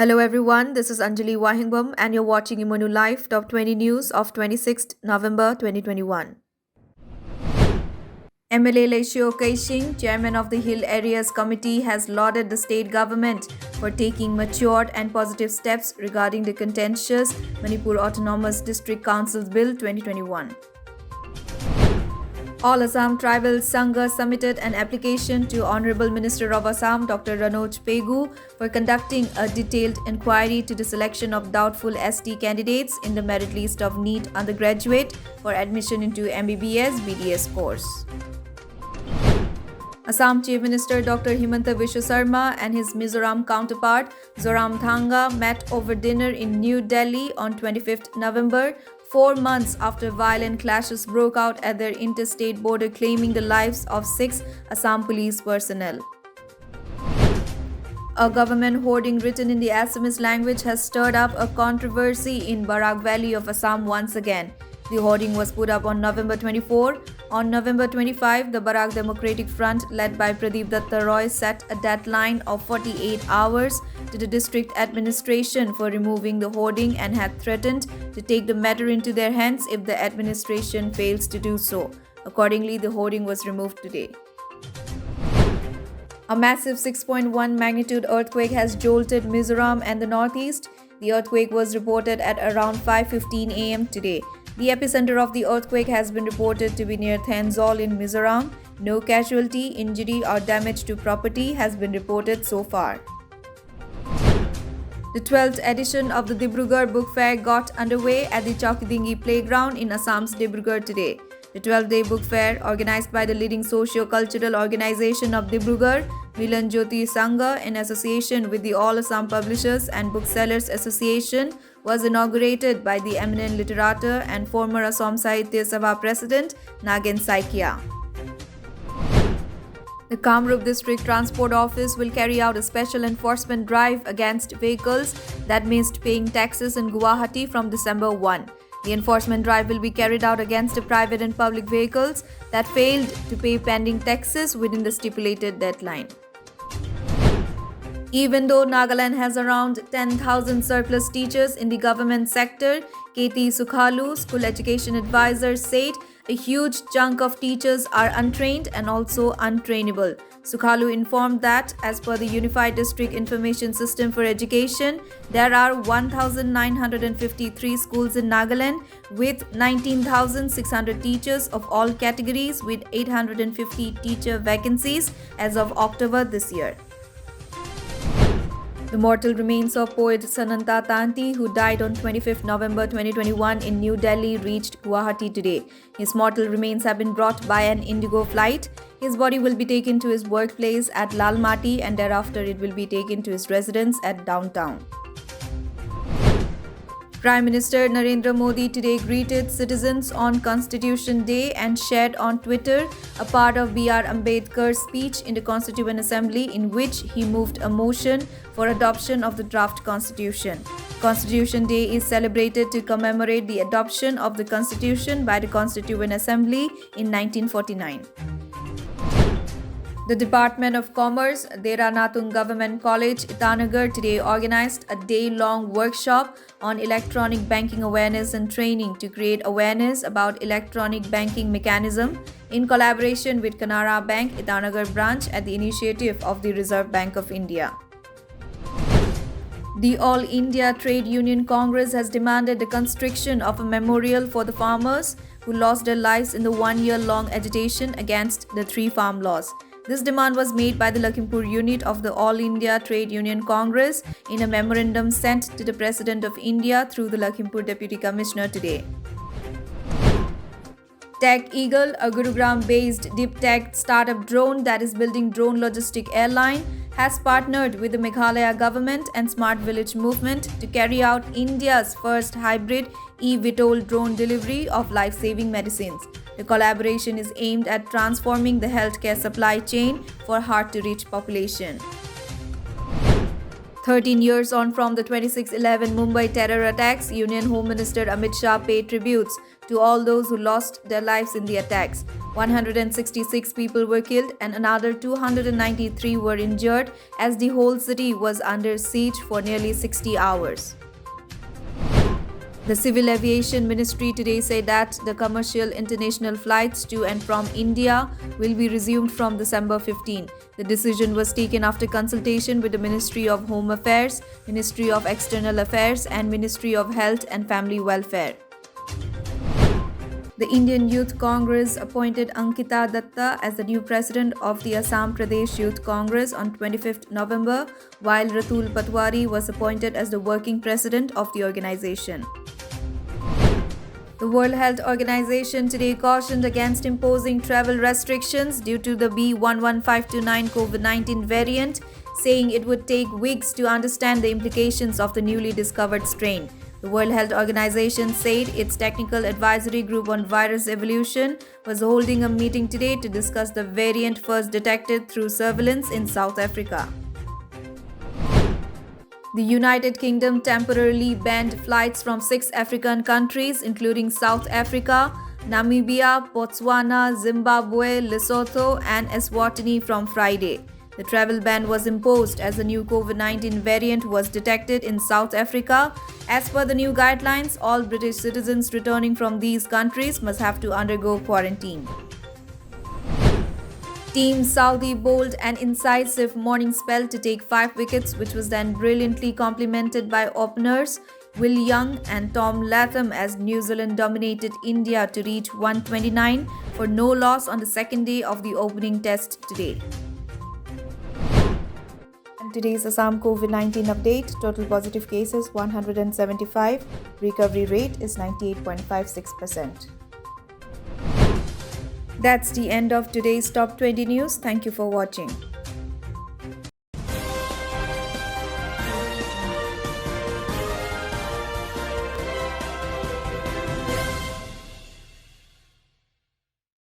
Hello everyone, this is Anjali Wahingbam and you're watching Imanu Live Top 20 News of 26th November 2021. MLA Laishio Kaishing, chairman of the Hill Areas Committee, has lauded the state government for taking matured and positive steps regarding the contentious Manipur Autonomous District Council's Bill 2021. All Assam Tribal Sangha submitted an application to Honorable Minister of Assam Dr. Ranoj Pegu for conducting a detailed inquiry to the selection of doubtful ST candidates in the merit list of NEET undergraduate for admission into MBBS BDS course. Assam Chief Minister Dr. Himanta Biswa Sarma and his Mizoram counterpart Zoramthanga met over dinner in New Delhi on 25th November, 4 months after violent clashes broke out at their interstate border, claiming the lives of 6 Assam police personnel. A government hoarding written in the Assamese language has stirred up a controversy in Barak Valley of Assam once again. The hoarding was put up on November 24. On November 25, the Barak Democratic Front, led by Pradeep Datta Roy, set a deadline of 48 hours to the district administration for removing the hoarding and had threatened to take the matter into their hands if the administration fails to do so. Accordingly, the hoarding was removed today. A massive 6.1 magnitude earthquake has jolted Mizoram and the northeast. The earthquake was reported at around 5:15 a.m. today. The epicenter of the earthquake has been reported to be near Thanzol in Mizoram. No casualty, injury, or damage to property has been reported so far. The 12th edition of the Dibrugarh Book Fair got underway at the Chaukidingi Playground in Assam's Dibrugarh today. The 12th-day book fair, organized by the leading socio-cultural organization of Dibrugarh, Milan Jyoti Sangha, in association with the All Assam Publishers and Booksellers Association, was inaugurated by the eminent literature and former Assam Sahitya Sabha President Nagen Saikia. The Kamrup District Transport Office will carry out a special enforcement drive against vehicles that missed paying taxes in Guwahati from December 1. The enforcement drive will be carried out against the private and public vehicles that failed to pay pending taxes within the stipulated deadline. Even though Nagaland has around 10,000 surplus teachers in the government sector, KT Sukhalu, school education advisor, said a huge chunk of teachers are untrained and also untrainable. Sukhalu informed that, as per the Unified District Information System for Education, there are 1,953 schools in Nagaland with 19,600 teachers of all categories with 850 teacher vacancies as of October this year. The mortal remains of poet Sananta Tanti, who died on 25th November 2021 in New Delhi, reached Guwahati today. His mortal remains have been brought by an Indigo flight. His body will be taken to his workplace at Lalmati and thereafter it will be taken to his residence at downtown. Prime Minister Narendra Modi today greeted citizens on Constitution Day and shared on Twitter a part of B.R. Ambedkar's speech in the Constituent Assembly in which he moved a motion for adoption of the draft constitution. Constitution Day is celebrated to commemorate the adoption of the Constitution by the Constituent Assembly in 1949. The Department of Commerce, Dera Natung Government College, Itanagar today organized a day-long workshop on electronic banking awareness and training to create awareness about electronic banking mechanism in collaboration with Canara Bank, Itanagar branch at the initiative of the Reserve Bank of India. The All India Trade Union Congress has demanded the construction of a memorial for the farmers who lost their lives in the one-year-long agitation against the 3 farm laws. This demand was made by the Lakhimpur unit of the All India Trade Union Congress in a memorandum sent to the President of India through the Lakhimpur Deputy Commissioner today. Tech Eagle, a Gurugram-based deep tech startup drone that is building drone logistic airline, has partnered with the Meghalaya government and Smart Village movement to carry out India's first hybrid eVTOL drone delivery of life-saving medicines. The collaboration is aimed at transforming the healthcare supply chain for hard-to-reach population. 13 years on from the 26/11 Mumbai terror attacks, Union Home Minister Amit Shah paid tributes to all those who lost their lives in the attacks. 166 people were killed and another 293 were injured as the whole city was under siege for nearly 60 hours. The Civil Aviation Ministry today said that the commercial international flights to and from India will be resumed from December 15. The decision was taken after consultation with the Ministry of Home Affairs, Ministry of External Affairs and Ministry of Health and Family Welfare. The Indian Youth Congress appointed Ankita Datta as the new president of the Assam Pradesh Youth Congress on 25th November, while Ratul Patwari was appointed as the working president of the organization. The World Health Organization today cautioned against imposing travel restrictions due to the B11529 COVID-19 variant, saying it would take weeks to understand the implications of the newly discovered strain. The World Health Organization said its Technical Advisory Group on Virus Evolution was holding a meeting today to discuss the variant first detected through surveillance in South Africa. The United Kingdom temporarily banned flights from 6 African countries, including South Africa, Namibia, Botswana, Zimbabwe, Lesotho, and Eswatini from Friday. The travel ban was imposed as a new COVID-19 variant was detected in South Africa. As per the new guidelines, all British citizens returning from these countries must have to undergo quarantine. Team Saudi bowled an incisive morning spell to take 5 wickets, which was then brilliantly complemented by openers Will Young and Tom Latham as New Zealand dominated India to reach 129 for no loss on the second day of the opening test today. And today's Assam COVID-19 update: total positive cases 175, recovery rate is 98.56%. That's the end of today's Top 20 News. Thank you for watching.